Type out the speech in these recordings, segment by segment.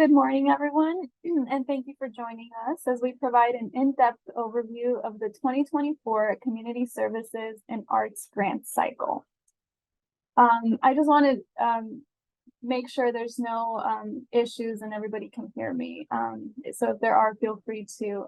Good morning, everyone, and thank you for joining us as we provide an in-depth overview of the 2024 Community Services and Arts Grant Cycle. I just want to make sure there's no issues and everybody can hear me. So if there are, feel free to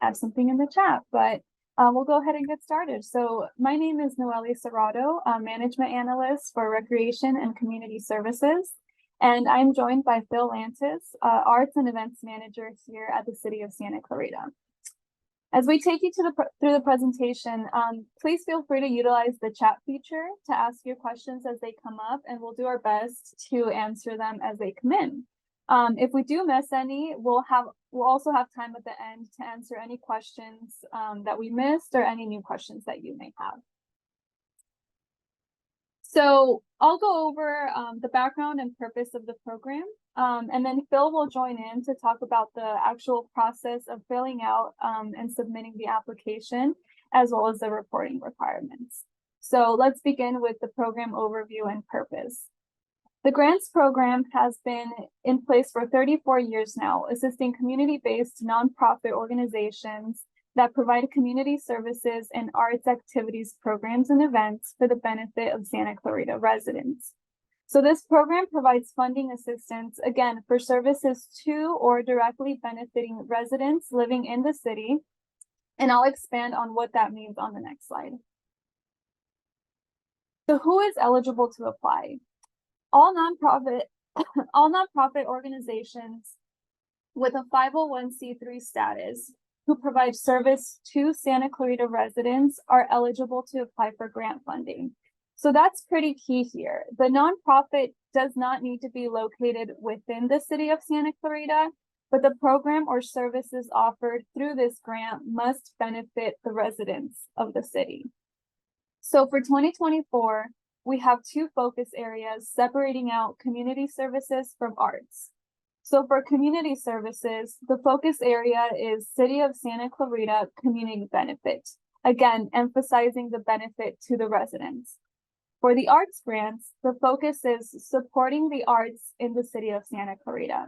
add something in the chat, but we'll go ahead and get started. So my name is Noelle Serrato, Management Analyst for Recreation and Community Services. And I'm joined by Phil Lantis, Arts and Events Manager here at the City of Santa Clarita. As we take you through the presentation, please feel free to utilize the chat feature to ask your questions as they come up, and we'll do our best to answer them as they come in. If we do miss any, we'll also have time at the end to answer any questions that we missed or any new questions that you may have. So I'll go over the background and purpose of the program, and then Phil will join in to talk about the actual process of filling out and submitting the application, as well as the reporting requirements. So let's begin with the program overview and purpose. The grants program has been in place for 34 years now, assisting community-based nonprofit organizations that provide community services and arts activities, programs, and events for the benefit of Santa Clarita residents. So this program provides funding assistance, again, for services to or directly benefiting residents living in the city. And I'll expand on what that means on the next slide. So who is eligible to apply? All nonprofit organizations with a 501c3 status who provide service to Santa Clarita residents are eligible to apply for grant funding. So that's pretty key here. The nonprofit does not need to be located within the city of Santa Clarita, but the program or services offered through this grant must benefit the residents of the city. So for 2024, we have two focus areas separating out community services from arts. So for community services, the focus area is City of Santa Clarita community benefit, again, emphasizing the benefit to the residents. For the arts grants, the focus is supporting the arts in the City of Santa Clarita.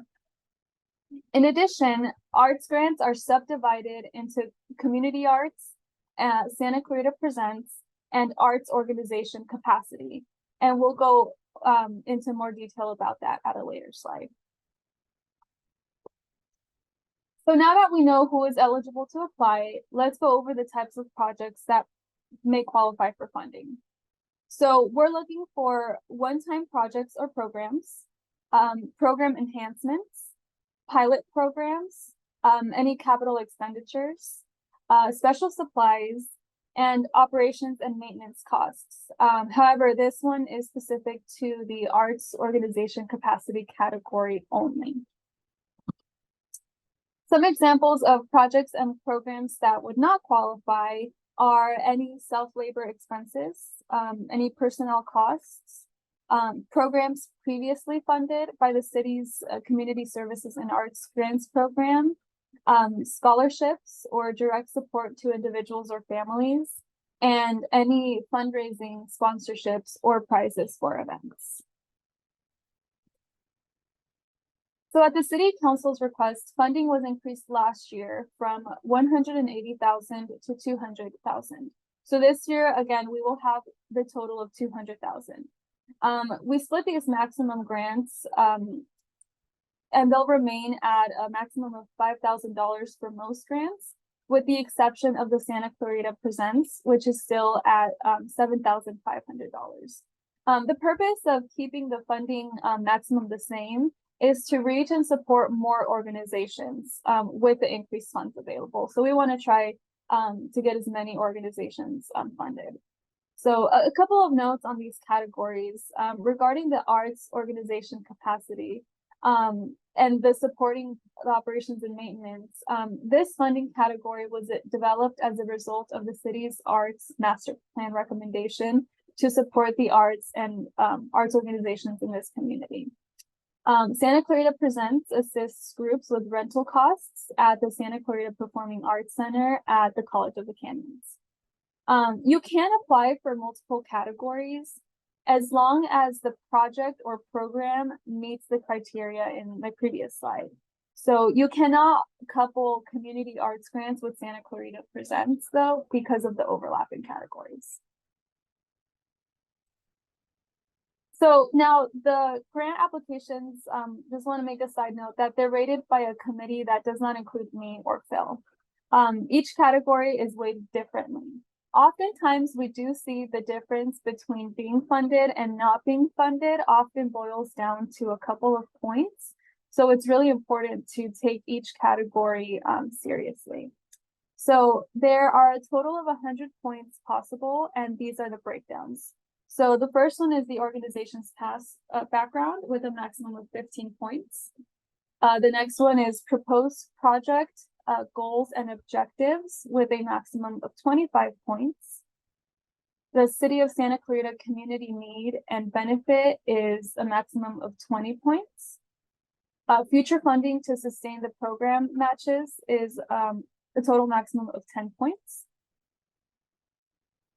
In addition, arts grants are subdivided into community arts, Santa Clarita Presents, and arts organization capacity. And we'll go into more detail about that at a later slide. So now that we know who is eligible to apply, let's go over the types of projects that may qualify for funding. So we're looking for one-time projects or programs, program enhancements, pilot programs, any capital expenditures, special supplies, and operations and maintenance costs. However, this one is specific to the arts organization capacity category only. Some examples of projects and programs that would not qualify are any self-labor expenses, any personnel costs, programs previously funded by the city's Community Services and Arts Grants Program, scholarships or direct support to individuals or families, and any fundraising, sponsorships, or prizes for events. So at the City Council's request, funding was increased last year from $180,000 to $200,000. So this year, again, we will have the total of $200,000. We split these maximum grants, and they'll remain at a maximum of $5,000 for most grants, with the exception of the Santa Clarita Presents, which is still at $7,500. The purpose of keeping the funding maximum the same is to reach and support more organizations with the increased funds available. So we want to try to get as many organizations funded. So a couple of notes on these categories regarding the arts organization capacity and the supporting the operations and maintenance. This funding category was developed as a result of the city's arts master plan recommendation to support the arts and arts organizations in this community. Santa Clarita Presents assists groups with rental costs at the Santa Clarita Performing Arts Center at the College of the Canyons. You can apply for multiple categories, as long as the project or program meets the criteria in my previous slide. So you cannot couple community arts grants with Santa Clarita Presents, though, because of the overlapping categories. So now the grant applications, just want to make a side note that they're rated by a committee that does not include me or Phil. Each category is weighted differently. Oftentimes we do see the difference between being funded and not being funded often boils down to a couple of points. So it's really important to take each category seriously. So there are a total of 100 points possible, and these are the breakdowns. So the first one is the organization's past background with a maximum of 15 points. The next one is proposed project goals and objectives with a maximum of 25 points. The City of Santa Clarita community need and benefit is a maximum of 20 points. Future funding to sustain the program matches is a total maximum of 10 points.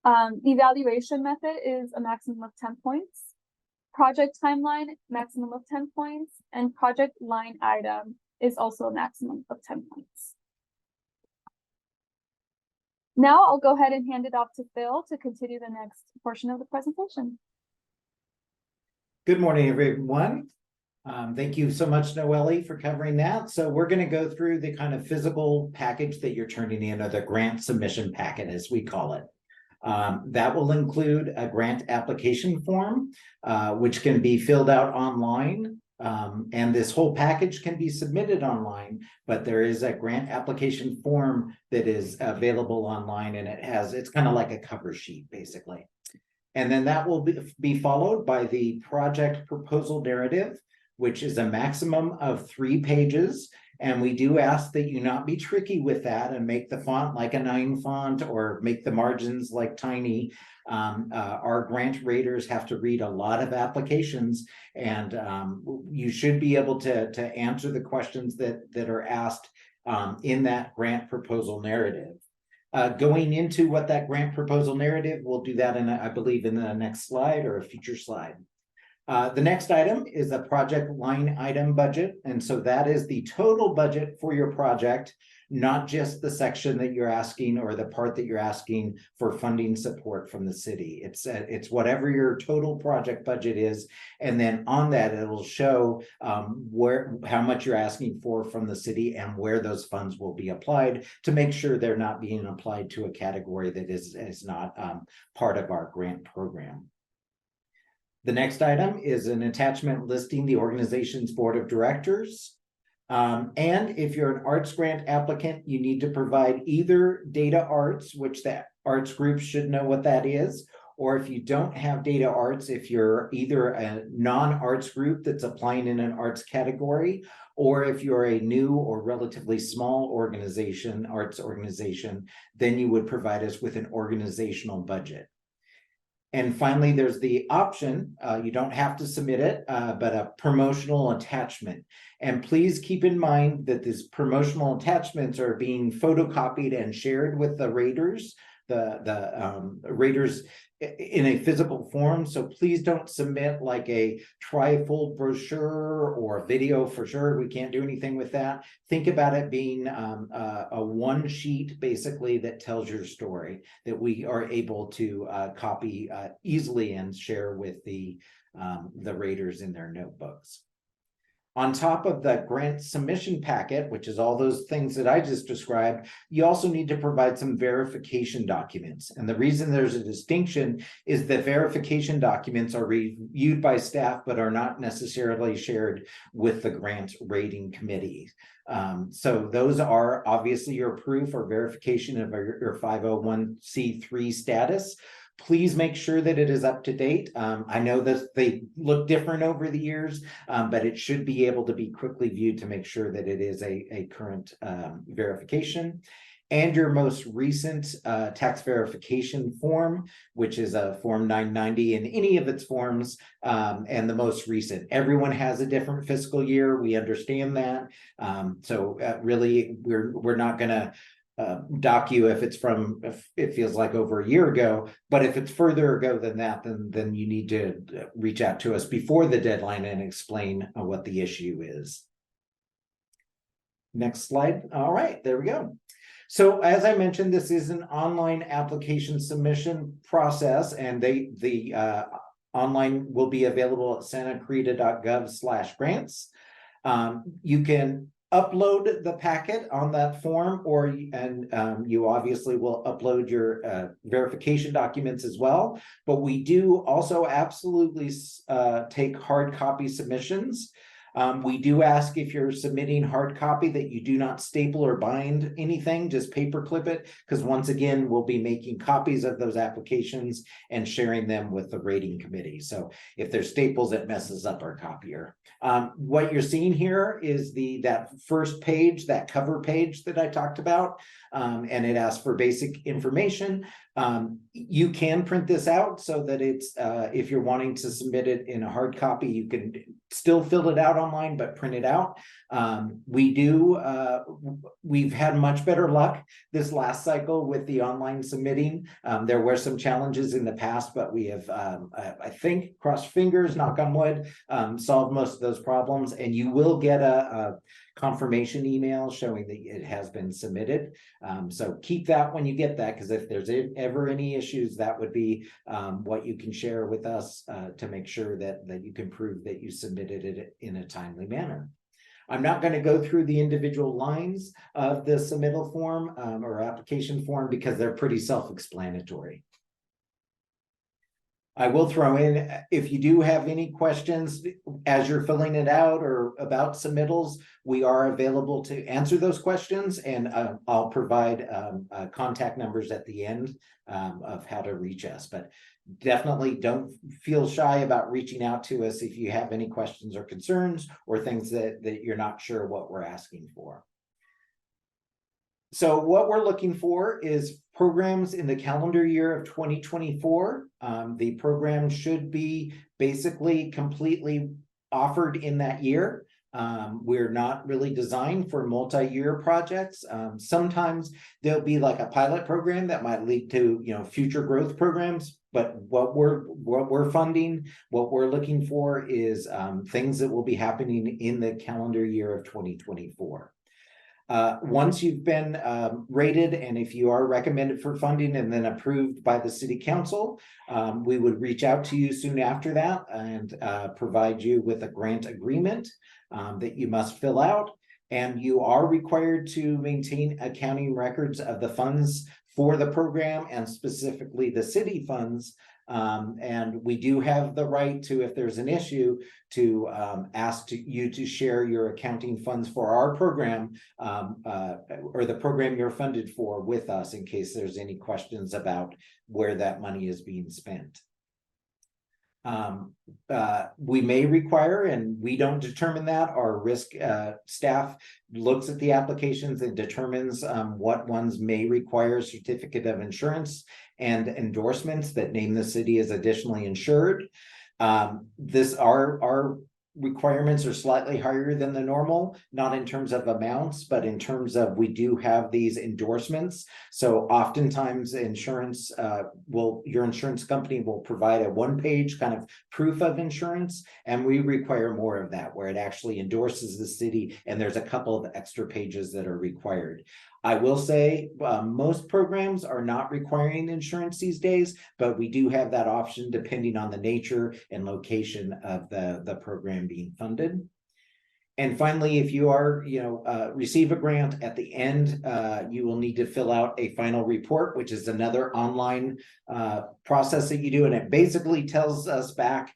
Evaluation method is a maximum of 10 points. Project timeline, maximum of 10 points. And project line item is also a maximum of 10 points. Now I'll go ahead and hand it off to Phil to continue the next portion of the presentation. Good morning, everyone. Thank you so much, Noelle, for covering that. So we're going to go through the kind of physical package that you're turning in, or the grant submission packet, as we call it. That will include a grant application form, which can be filled out online. And this whole package can be submitted online, but there is a grant application form that is available online, and it's kind of like a cover sheet, basically. And then that will be followed by the project proposal narrative, which is a maximum of 3 pages. And we do ask that you not be tricky with that and make the font like a 9 font or make the margins like tiny. Our grant raters have to read a lot of applications, and you should be able to answer the questions that are asked in that grant proposal narrative. Going into what that grant proposal narrative, we'll do that I believe in the next slide or a future slide. The next item is a project line item budget. And so that is the total budget for your project, not just the section that you're asking or the part that you're asking for funding support from the city. It's whatever your total project budget is. And then on that, it'll show how much you're asking for from the city and where those funds will be applied to make sure they're not being applied to a category that is not part of our grant program. The next item is an attachment listing the organization's board of directors. And if you're an arts grant applicant, you need to provide either data arts, which the arts group should know what that is, or if you don't have data arts, if you're either a non-arts group that's applying in an arts category, or if you're a new or relatively small organization, arts organization, then you would provide us with an organizational budget. And finally, there's the option, you don't have to submit it, but a promotional attachment. And please keep in mind that these promotional attachments are being photocopied and shared with the raters, the raters in a physical form. So please don't submit like a trifold brochure or a video for sure. We can't do anything with that. Think about it being a one sheet basically that tells your story that we are able to copy easily and share with the raters in their notebooks. On top of the grant submission packet, which is all those things that I just described, you also need to provide some verification documents. And the reason there's a distinction is that verification documents are reviewed by staff, but are not necessarily shared with the grant rating committee. So those are obviously your proof or verification of your 501c3 status. Please make sure that it is up to date. I know that they look different over the years, but it should be able to be quickly viewed to make sure that it is a current verification. And your most recent tax verification form, which is a Form 990 in any of its forms, and the most recent. Everyone has a different fiscal year. We understand that. So really, we're not going to dock you if it feels like over a year ago. But if it's further ago than that, then you need to reach out to us before the deadline and explain what the issue is. Next slide. All right, there we go. So as I mentioned, this is an online application submission process, and the online will be available at SantaClarita.gov/grants. You can upload the packet on that form, you obviously will upload your verification documents as well. But we do also absolutely take hard copy submissions. We do ask, if you're submitting hard copy, that you do not staple or bind anything, just paper clip it, because once again, we'll be making copies of those applications and sharing them with the rating committee. So if there's staples, it messes up our copier. What you're seeing here is that first page, that cover page that I talked about, and it asks for basic information. You can print this out so that it's, if you're wanting to submit it in a hard copy, you can still fill it out online, but print it out. We've had much better luck this last cycle with the online submitting. There were some challenges in the past, but we have, I think, crossed fingers, knock on wood, solved most of those problems. And you will get a confirmation email showing that it has been submitted. So keep that when you get that, because if there's ever any issues, that would be what you can share with us to make sure that you can prove that you submitted it in a timely manner. I'm not going to go through the individual lines of the submittal form or application form because they're pretty self-explanatory. I will throw in, if you do have any questions as you're filling it out or about submittals, we are available to answer those questions, and I'll provide contact numbers at the end of how to reach us. But definitely don't feel shy about reaching out to us if you have any questions or concerns or things that you're not sure what we're asking for. So what we're looking for is programs in the calendar year of 2024. The program should be basically completely offered in that year. We're not really designed for multi-year projects. Sometimes there'll be like a pilot program that might lead to, future growth programs. But what we're funding, what we're looking for is things that will be happening in the calendar year of 2024. Once you've been rated, and if you are recommended for funding and then approved by the city council, we would reach out to you soon after that and provide you with a grant agreement that you must fill out. And you are required to maintain accounting records of the funds for the program, and specifically the city funds. And we do have the right to, if there's an issue, to ask you to share your accounting funds for our program or the program you're funded for with us, in case there's any questions about where that money is being spent. We may require, and we don't determine that, our risk staff looks at the applications and determines what ones may require a certificate of insurance and endorsements that name the city as additionally insured. Our requirements are slightly higher than the normal, not in terms of amounts, but in terms of, we do have these endorsements. So oftentimes insurance your insurance company will provide a one-page kind of proof of insurance, and we require more of that, where it actually endorses the city, and there's a couple of extra pages that are required. I will say most programs are not requiring insurance these days, but we do have that option depending on the nature and location of the program being funded. And finally, if you are, receive a grant, at the end, you will need to fill out a final report, which is another online process that you do. And it basically tells us back,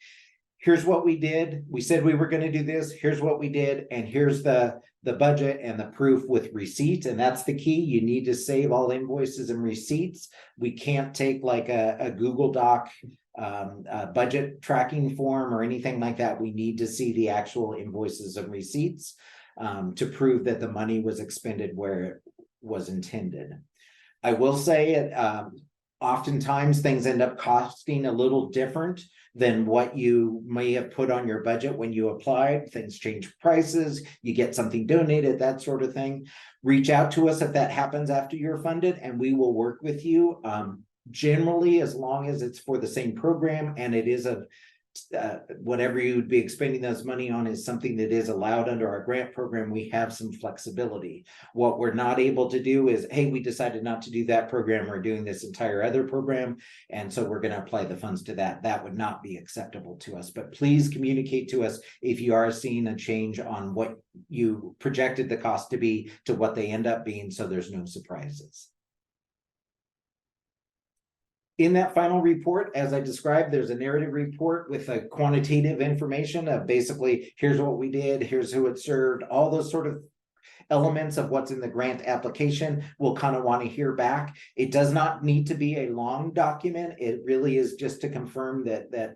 here's what we did. We said we were going to do this. Here's what we did. And here's the budget and the proof with receipts. And that's the key. You need to save all invoices and receipts. We can't take like a Google Doc budget tracking form or anything like that. We need to see the actual invoices and receipts to prove that the money was expended where it was intended. I will say it. oftentimes things end up costing a little different than what you may have put on your budget when you applied. Things change prices, you get something donated, that sort of thing. Reach out to us if that happens after you're funded, and we will work with you. Generally, as long as it's for the same program and it is whatever you would be expending those money on is something that is allowed under our grant program, we have some flexibility. What we're not able to do is, hey, we decided not to do that program, or doing this entire other program, and so we're going to apply the funds to that. That would not be acceptable to us. But please communicate to us if you are seeing a change on what you projected the cost to be to what they end up being, so there's no surprises. In that final report, as I described, there's a narrative report with a quantitative information of basically, here's what we did, here's who it served, all those sort of elements of what's in the grant application. We'll kind of want to hear back. It does not need to be a long document. It really is just to confirm that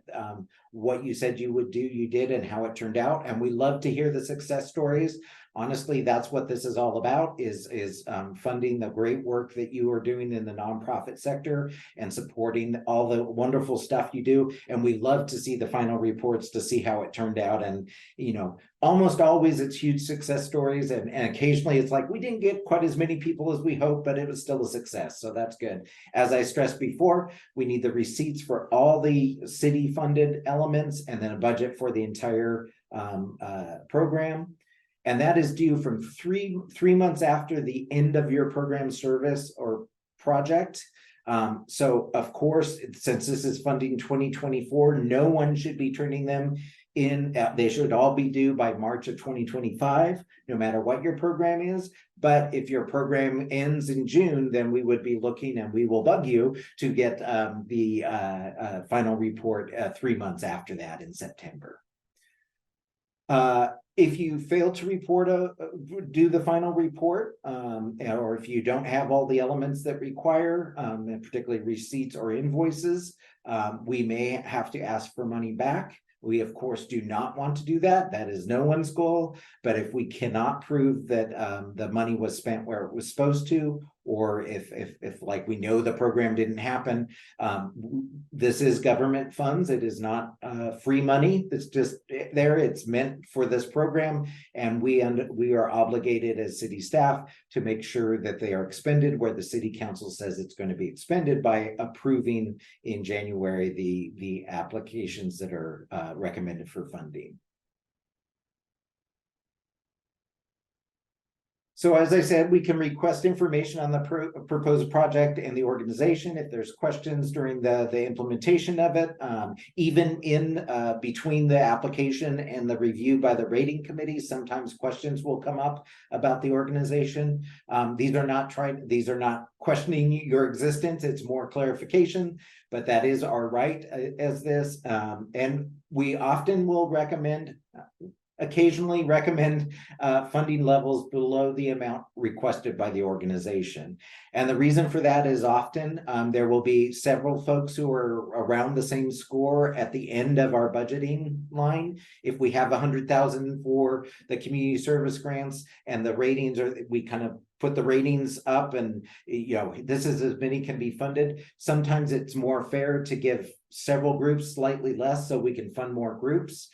what you said you would do, you did, and how it turned out. And we love to hear the success stories. Honestly, that's what this is all about, is funding the great work that you are doing in the nonprofit sector and supporting all the wonderful stuff you do. And we love to see the final reports to see how it turned out. And, you know, almost always it's huge success stories. And occasionally it's like, we didn't get quite as many people as we hoped, but it was still a success. So that's good. As I stressed before, we need the receipts for all the city funded elements, and then a budget for the entire program. And that is due from three months after the end of your program service or project. So of course, since this is funding 2024, no one should be turning them in. They should all be due by March of 2025, no matter what your program is. But if your program ends in June, then we would be looking, and we will bug you to get the final report 3 months after that in September. If you fail to do the final report, or if you don't have all the elements that require, and particularly receipts or invoices, we may have to ask for money back. We, of course, do not want to do that. That is no one's goal. But if we cannot prove that the money was spent where it was supposed to, or if like we know the program didn't happen, this is government funds. It is not free money. It's just there. It's meant for this program, and we are obligated as city staff to make sure that they are expended where the city council says it's going to be expended by approving in January the applications that are recommended for funding. So as I said, we can request information on the proposed project and the organization if there's questions during the implementation of it, even in between the application and the review by the rating committee. Sometimes questions will come up about the organization. These are not questioning your existence. It's more clarification, but that is our right as this. And we often will occasionally recommend funding levels below the amount requested by the organization. And the reason for that is often there will be several folks who are around the same score at the end of our budgeting line. If we have 100,000 for the community service grants and the ratings we kind of put the ratings up, and this is as many can be funded. Sometimes it's more fair to give several groups slightly less so we can fund more groups.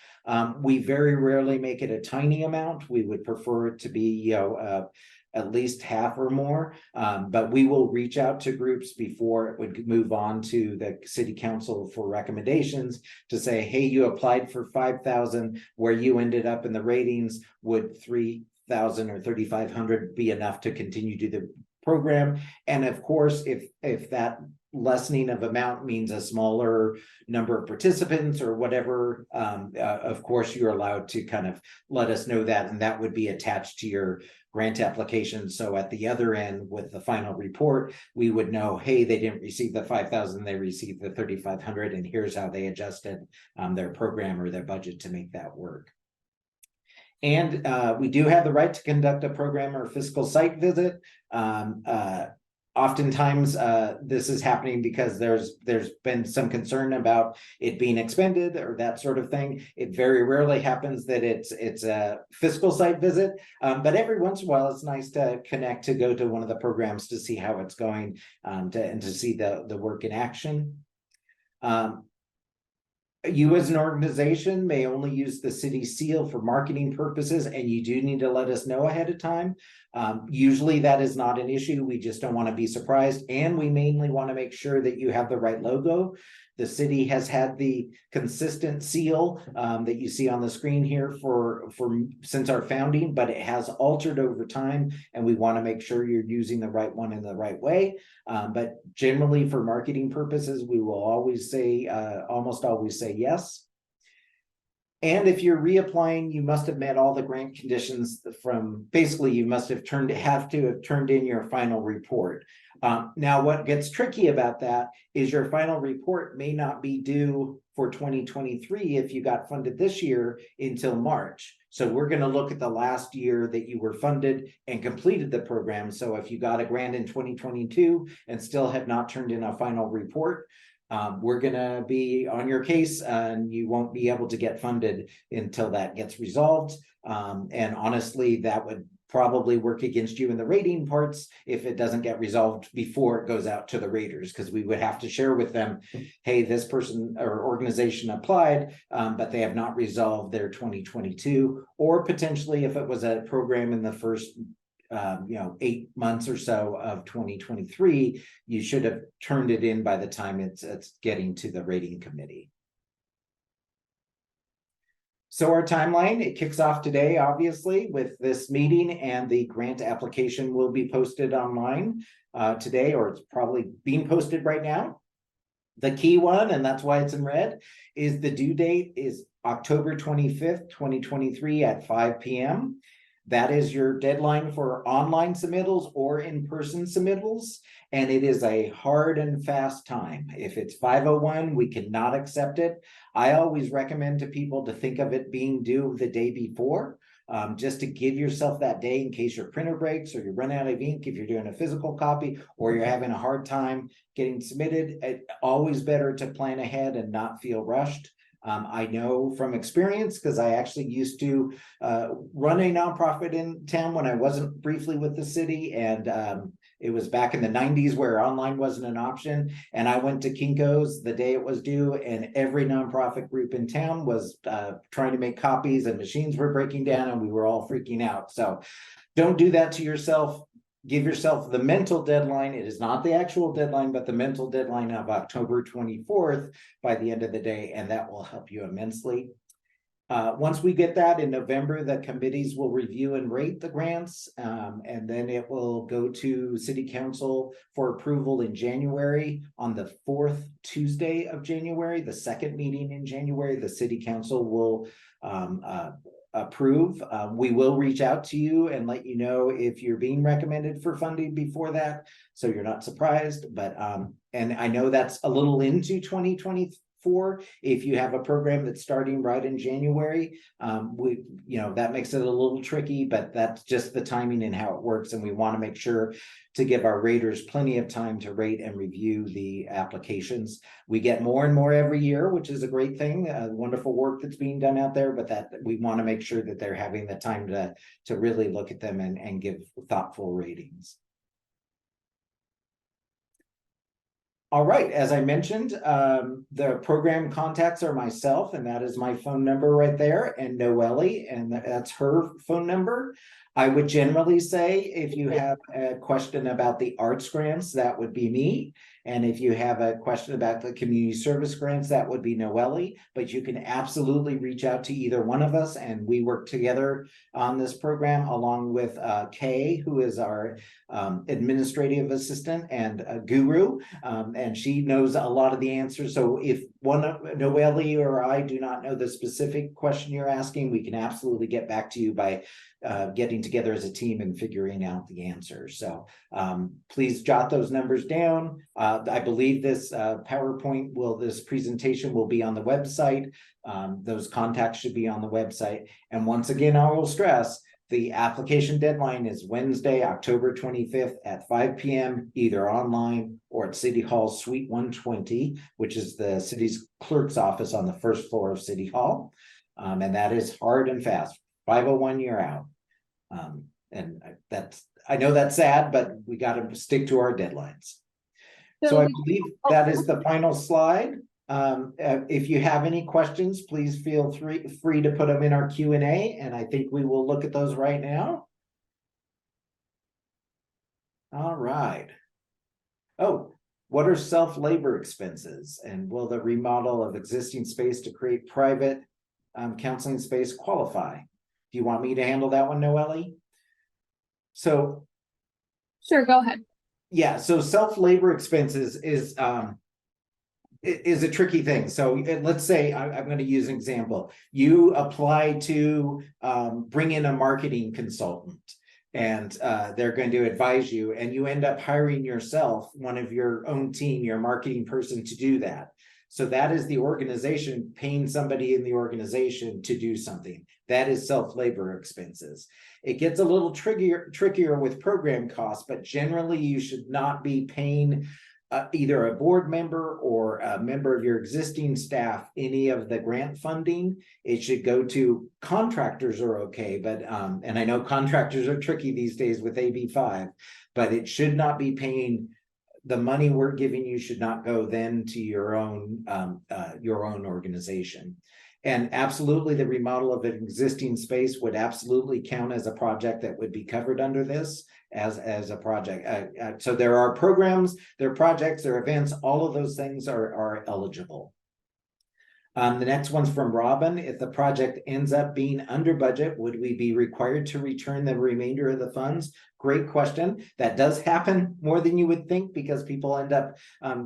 We very rarely make it a tiny amount. We would prefer it to be at least half or more, but we will reach out to groups before it would move on to the city council for recommendations to say, hey, you applied for 5,000, where you ended up in the ratings, would 3,000 or 3,500 be enough to continue to the program? And of course, if that lessening of amount means a smaller number of participants or whatever, of course you're allowed to kind of let us know that, and that would be attached to your grant application. So at the other end, with the final report, we would know, hey, they didn't receive the 5,000, they received the 3,500, and here's how they adjusted their program or their budget to make that work. And we do have the right to conduct a program or fiscal site visit. oftentimes, this is happening because there's been some concern about it being expended or that sort of thing. It very rarely happens that it's a fiscal site visit, but every once in a while, it's nice to connect, to go to one of the programs to see how it's going, and to see the work in action. You as an organization may only use the city seal for marketing purposes, and you do need to let us know ahead of time. Usually that is not an issue. We just don't want to be surprised, and we mainly want to make sure that you have the right logo. The city has had the consistent seal that you see on the screen here for since our founding, but it has altered over time, and we want to make sure you're using the right one in the right way. But generally, for marketing purposes, we will always say, almost always say yes. And if you're reapplying, you must have met all the grant conditions from, basically, you must have have turned in your final report. Now, what gets tricky about that is your final report may not be due for 2023 if you got funded this year until March. So we're going to look at the last year that you were funded and completed the program. So if you got a grant in 2022 and still have not turned in a final report, we're going to be on your case, and you won't be able to get funded until that gets resolved. And honestly, that would probably work against you in the rating parts if it doesn't get resolved before it goes out to the raters, because we would have to share with them, hey, this person or organization applied, but they have not resolved their 2022, or potentially if it was a program in the first 8 months or so of 2023, you should have turned it in by the time it's getting to the rating committee. So our timeline, it kicks off today, obviously, with this meeting, and the grant application will be posted online today, or it's probably being posted right now. The key one, and that's why it's in red, is the due date is October 25th, 2023 at 5 p.m. That is your deadline for online submittals or in-person submittals, and it is a hard and fast time. If it's 5:01, we cannot accept it. I always recommend to people to think of it being due the day before, just to give yourself that day in case your printer breaks or you run out of ink if you're doing a physical copy, or you're having a hard time getting submitted. It's always better to plan ahead and not feel rushed. I know from experience, because I actually used to run a nonprofit in town when I wasn't briefly with the city, and it was back in the 90s where online wasn't an option, and I went to Kinko's the day it was due, and every nonprofit group in town was trying to make copies, and machines were breaking down, and we were all freaking out. So don't do that to yourself. Give yourself the mental deadline. It is not the actual deadline, but the mental deadline of October 24th by the end of the day, and that will help you immensely. Once we get that in November, the committees will review and rate the grants, and then it will go to City Council for approval in January. On the 4th Tuesday of January, the second meeting in January, the City Council will approve. We will reach out to you and let you know if you're being recommended for funding before that, so you're not surprised. But and I know that's a little into 2024. If you have a program that's starting right in January, that makes it a little tricky, but that's just the timing and how it works, and we want to make sure to give our raters plenty of time to rate and review the applications. We get more and more every year, which is a great thing, wonderful work that's being done out there, but that we want to make sure that they're having the time to really look at them and give thoughtful ratings. All right, as I mentioned, the program contacts are myself, and that is my phone number right there, and Noelle, and that's her phone number. I would generally say if you have a question about the arts grants, that would be me. And if you have a question about the community service grants, that would be Noelle. But you can absolutely reach out to either one of us, and we work together on this program, along with Kay, who is our administrative assistant and a guru, and she knows a lot of the answers. So if Noelle or I do not know the specific question you're asking, we can absolutely get back to you by getting together as a team and figuring out the answers. So please jot those numbers down. I believe this this presentation will be on the website. Those contacts should be on the website. And once again, I will stress, The application deadline is Wednesday, October 25th at 5 p.m., either online or at City Hall Suite 120, which is the city's clerk's office on the first floor of City Hall. And that is hard and fast, 501 year out. And I know that's sad, but we got to stick to our deadlines. So I believe that is the final slide. If you have any questions, please feel free to put them in our Q&A, and I think we will look at those right now. All right. Oh, what are self-labor expenses, and will the remodel of existing space to create private counseling space qualify? Do you want me to handle that one, Noelle? So, sure, go ahead. Yeah, so self-labor expenses is a tricky thing. So let's say I'm going to use an example. You apply to bring in a marketing consultant, and they're going to advise you, and you end up hiring yourself, one of your own team, your marketing person, to do that. So that is the organization paying somebody in the organization to do something. That is self-labor expenses. It gets a little trickier with program costs, but generally you should not be paying either a board member or a member of your existing staff any of the grant funding. It should go to contractors are okay, but and I know contractors are tricky these days with AB5, but it should not be paying. The money we're giving you should not go then to your own organization. And absolutely, the remodel of an existing space would absolutely count as a project that would be covered under this as a project. So there are programs, there are projects, there are events, all of those things are eligible. The next one's from Robin. If the project ends up being under budget, would we be required to return the remainder of the funds? Great question. That does happen more than you would think, because people end up,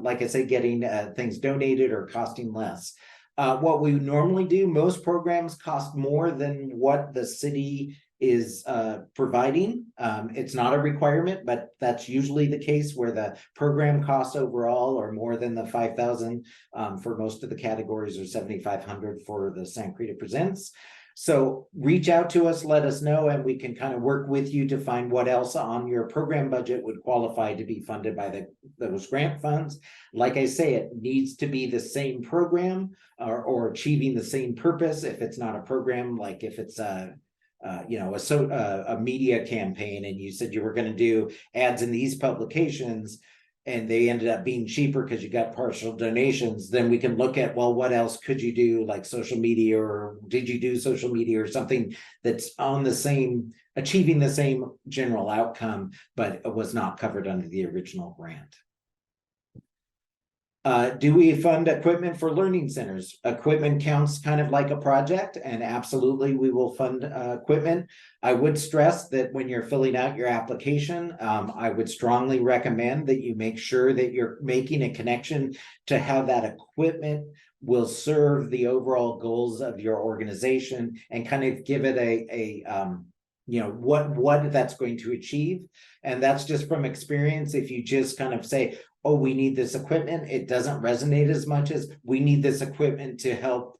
like I say, getting things donated or costing less. What we normally do, most programs cost more than what the city is providing. It's not a requirement, but that's usually the case where the program costs overall are more than the 5,000 for most of the categories, or 7,500 for the SantaClarita Presents. So reach out to us, let us know, and we can kind of work with you to find what else on your program budget would qualify to be funded by those grant funds. Like I say, it needs to be the same program or achieving the same purpose. If it's not a program, like if it's a media campaign, and you said you were going to do ads in these publications, and they ended up being cheaper because you got partial donations, then we can look at, well, what else could you do, like social media, or did you do social media or something that's on the same, achieving the same general outcome, but was not covered under the original grant. Do we fund equipment for learning centers? Equipment counts kind of like a project, and absolutely we will fund equipment. I would stress that when you're filling out your application, I would strongly recommend that you make sure that you're making a connection to how that equipment will serve the overall goals of your organization, and kind of give it what that's going to achieve. And that's just from experience. If you just kind of say, oh, we need this equipment, it doesn't resonate as much as we need this equipment to help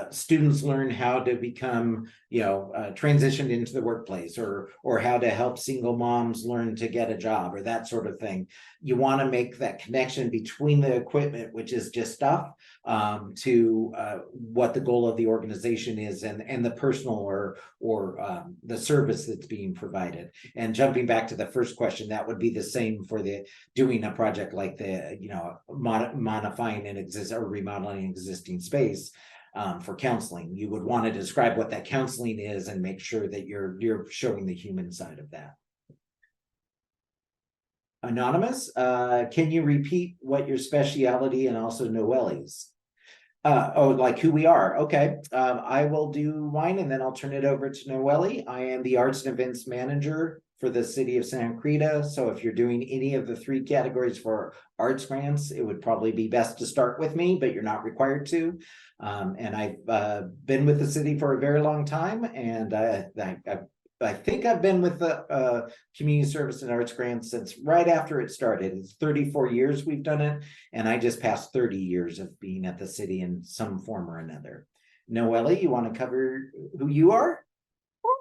students learn how to become, transitioned into the workplace, or how to help single moms learn to get a job, or that sort of thing. You want to make that connection between the equipment, which is just stuff, to what the goal of the organization is, and the personal or the service that's being provided. And jumping back to the first question, that would be the same for doing a project like modifying or remodeling an existing space. For counseling, you would want to describe what that counseling is and make sure that you're showing the human side of that. Anonymous, can you repeat what your specialty and also Noelle's? Like who we are. Okay. I will do mine, and then I'll turn it over to Noelle. I am the arts and events manager for the city of SantaClarita. So if you're doing any of the 3 categories for arts grants, it would probably be best to start with me, but you're not required to. And I've been with the city for a very long time, and I think I've been with the community service and arts grants since right after it started. It's 34 years we've done it, and I just passed 30 years of being at the city in some form or another. Noelle, you want to cover who you are?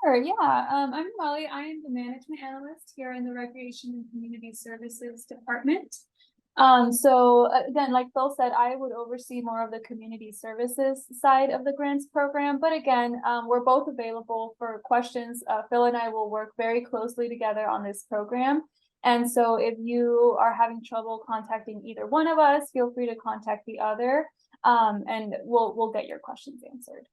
Sure, yeah. I'm Molly. I am the management analyst here in the Recreation and Community Services Department. Again, like Phil said, I would oversee more of the community services side of the grants program. But again, we're both available for questions. Phil and I will work very closely together on this program. And so if you are having trouble contacting either one of us, feel free to contact the other, and we'll get your questions answered.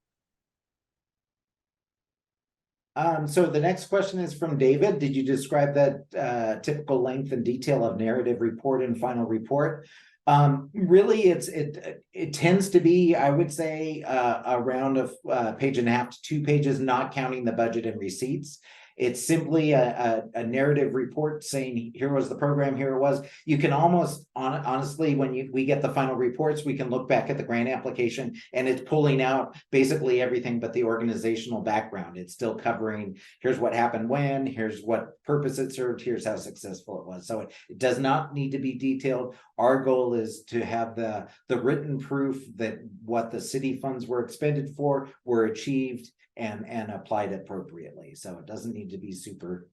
So the next question is from David. Did you describe that typical length and detail of narrative report and final report? Really, it tends to be, I would say, around a page and a half to 2 pages, not counting the budget and receipts. It's simply a narrative report saying, here was the program, here it was. You can almost, honestly, when we get the final reports, we can look back at the grant application and it's pulling out basically everything but the organizational background. It's still covering, here's what happened when, here's what purpose it served, here's how successful it was. So it does not need to be detailed. Our goal is to have the written proof that what the city funds were expended for were achieved and applied appropriately. So it doesn't need to be super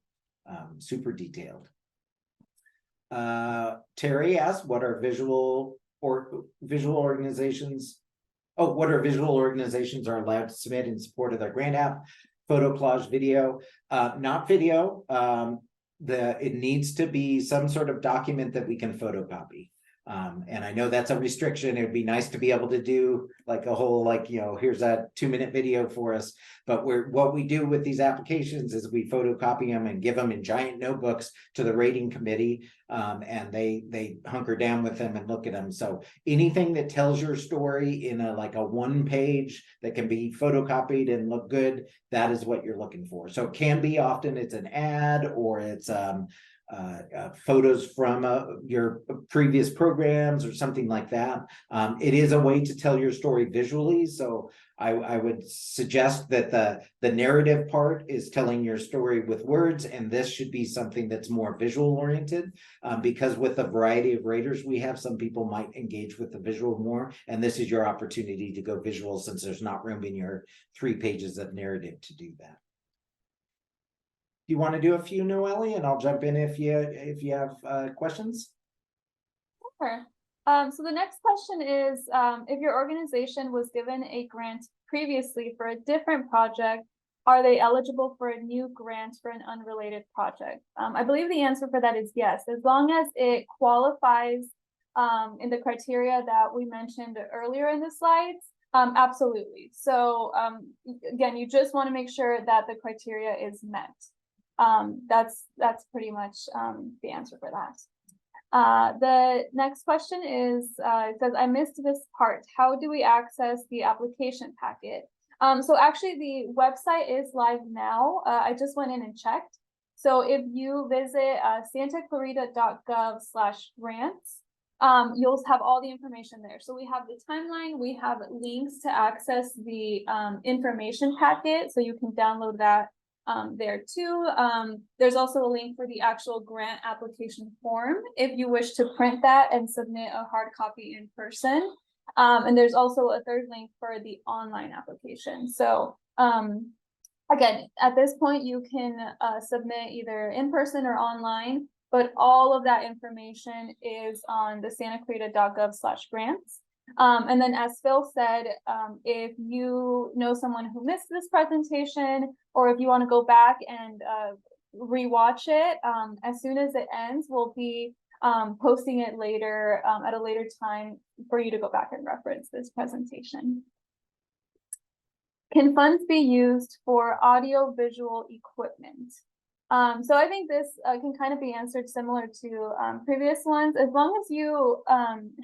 detailed. Terry asked, what are visual organizations are allowed to submit in support of their grant app? Photo, collage, video, not video. It needs to be some sort of document that we can photocopy. And I know that's a restriction. It would be nice to be able to do like a whole, here's a 2-minute video for us. But what we do with these applications is we photocopy them and give them in giant notebooks to the rating committee. And they hunker down with them and look at them. So anything that tells your story in a 1-page that can be photocopied and look good, that is what you're looking for. So it can be, often it's an ad or it's photos from your previous programs or something like that. It is a way to tell your story visually. So I would suggest that the narrative part is telling your story with words, and this should be something that's more visual oriented, because with the variety of raters we have, some people might engage with the visual more, and this is your opportunity to go visual since there's not room in your 3 pages of narrative to do that. You want to do a few, Noelle, and I'll jump in if you have questions? Sure. So the next question is, if your organization was given a grant previously for a different project, are they eligible for a new grant for an unrelated project? I believe the answer for that is yes, as long as it qualifies in the criteria that we mentioned earlier in the slides. Absolutely. So again, you just want to make sure that the criteria is met. That's pretty much the answer for that. The next question is, it says, I missed this part. How do we access the application packet? So actually the website is live now. I just went in and checked. So if you visit SantaClarita.gov/grants, you'll have all the information there. So we have the timeline, we have links to access the information packet, so you can download that there too. There's also a link for the actual grant application form if you wish to print that and submit a hard copy in person. And there's also a third link for the online application. So again, at this point, you can submit either in person or online, but all of that information is on the SantaClarita.gov/grants. And then, as Phil said, if you know someone who missed this presentation, or if you want to go back and rewatch it, as soon as it ends, we'll be posting it later at a later time for you to go back and reference this presentation. Can funds be used for audio visual equipment? So I think this can kind of be answered similar to previous ones. As long as you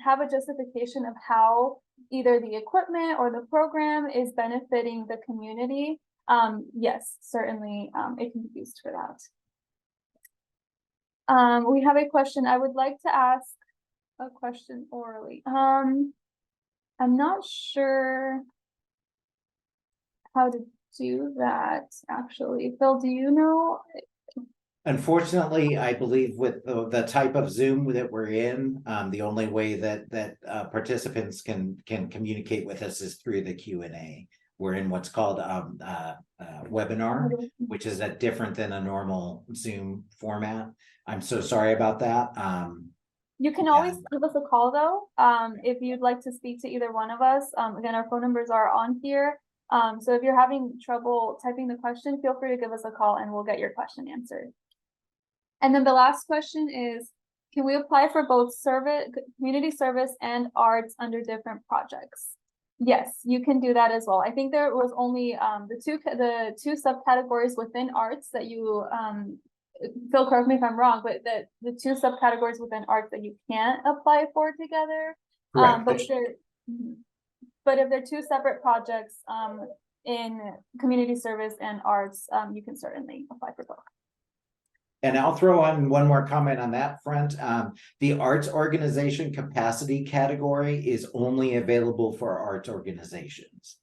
have a justification of how either the equipment or the program is benefiting the community, yes, certainly it can be used for that. We have a question. I would like to ask a question orally. I'm not sure how to do that, actually. Phil, do you know? Unfortunately, I believe with the type of Zoom that we're in, the only way that participants can communicate with us is through the Q&A. we're in what's called webinar, which is different than a normal Zoom format. I'm so sorry about that. You can always give us a call though, if you'd like to speak to either one of us. Again, our phone numbers are on here. So if you're having trouble typing the question, feel free to give us a call and we'll get your question answered. And then the last question is, can we apply for both community service and arts under different projects? Yes, you can do that as well. I think there was only the two subcategories within arts that you Phil, correct me if I'm wrong, but the two subcategories within arts that you can't apply for together. Correct. But if they're two separate projects in community service and arts, you can certainly apply for both. And I'll throw on one more comment on that front. The arts organization capacity category is only available for arts organizations.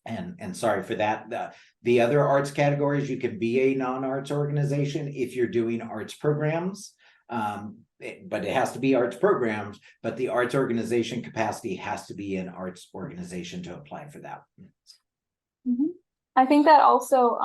And sorry for that. The other arts categories, you can be a non-arts organization if you're doing arts programs. But it has to be arts programs, but the arts organization capacity has to be an arts organization to apply for that. Mm-hmm. I think that also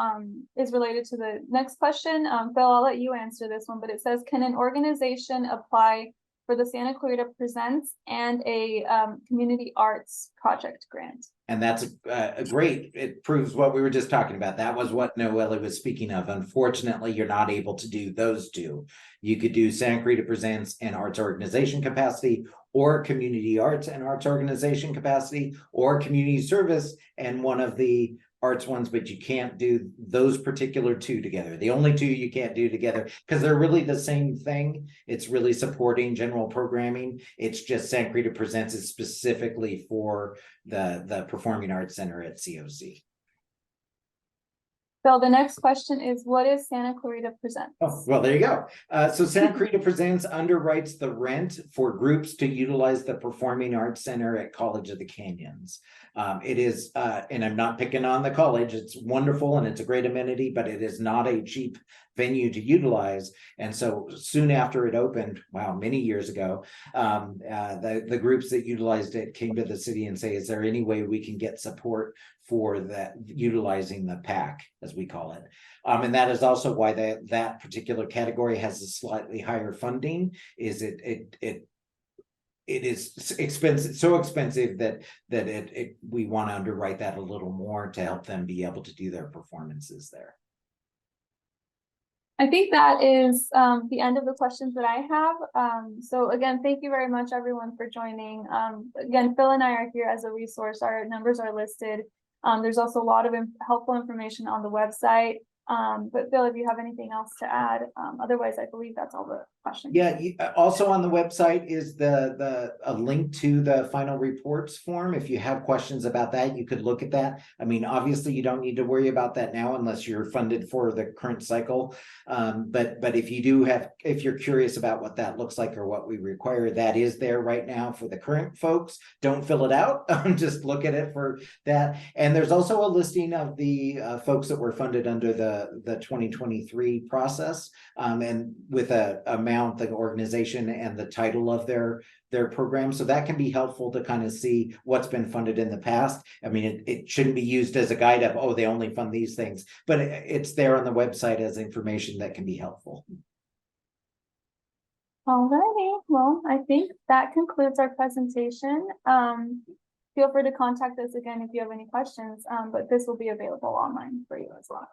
is related to the next question. Phil, I'll let you answer this one, but it says, can an organization apply for the Santa Clarita Presents and a community arts project grant? And that's a great, it proves what we were just talking about. That was what Noelle was speaking of. Unfortunately, you're not able to do those two. You could do Santa Clarita Presents and arts organization capacity, or community arts and arts organization capacity, or community service and one of the arts ones, but you can't do those particular two together. The only two you can't do together because they're really the same thing. It's really supporting general programming. It's just Santa Clarita Presents is specifically for the Performing Arts Center at COC. So the next question is, what is Santa Clarita Presents? Oh, well, there you go. So Santa Clarita Presents underwrites the rent for groups to utilize the Performing Arts Center at College of the Canyons. It is, and I'm not picking on the college, it's wonderful and it's a great amenity, but it is not a cheap venue to utilize. And so soon after it opened, wow, many years ago, the groups that utilized it came to the city and say, is there any way we can get support for that, utilizing the PAC, as we call it. And that is also why that particular category has a slightly higher funding. Is it is expensive, so expensive that we want to underwrite that a little more to help them be able to do their performances there. I think that is the end of the questions that I have. So again, thank you very much everyone for joining. Again, Phil and I are here as a resource. Our numbers are listed. There's also a lot of helpful information on the website. But Phil, if you have anything else to add, otherwise I believe that's all the questions. Yeah, also on the website is a link to the final reports form. If you have questions about that, you could look at that. I mean, obviously you don't need to worry about that now unless you're funded for the current cycle. But if you do have, if you're curious about what that looks like or what we require, that is there right now for the current folks. Don't fill it out, just look at it for that. And there's also a listing of the folks that were funded under the 2023 process, and with a amount, the organization and the title of their program. So that can be helpful to kind of see what's been funded in the past. I mean, it shouldn't be used as a guide of, oh, they only fund these things, but it's there on the website as information that can be helpful. Alrighty, well, I think that concludes our presentation. Feel free to contact us again if you have any questions, but this will be available online for you as well.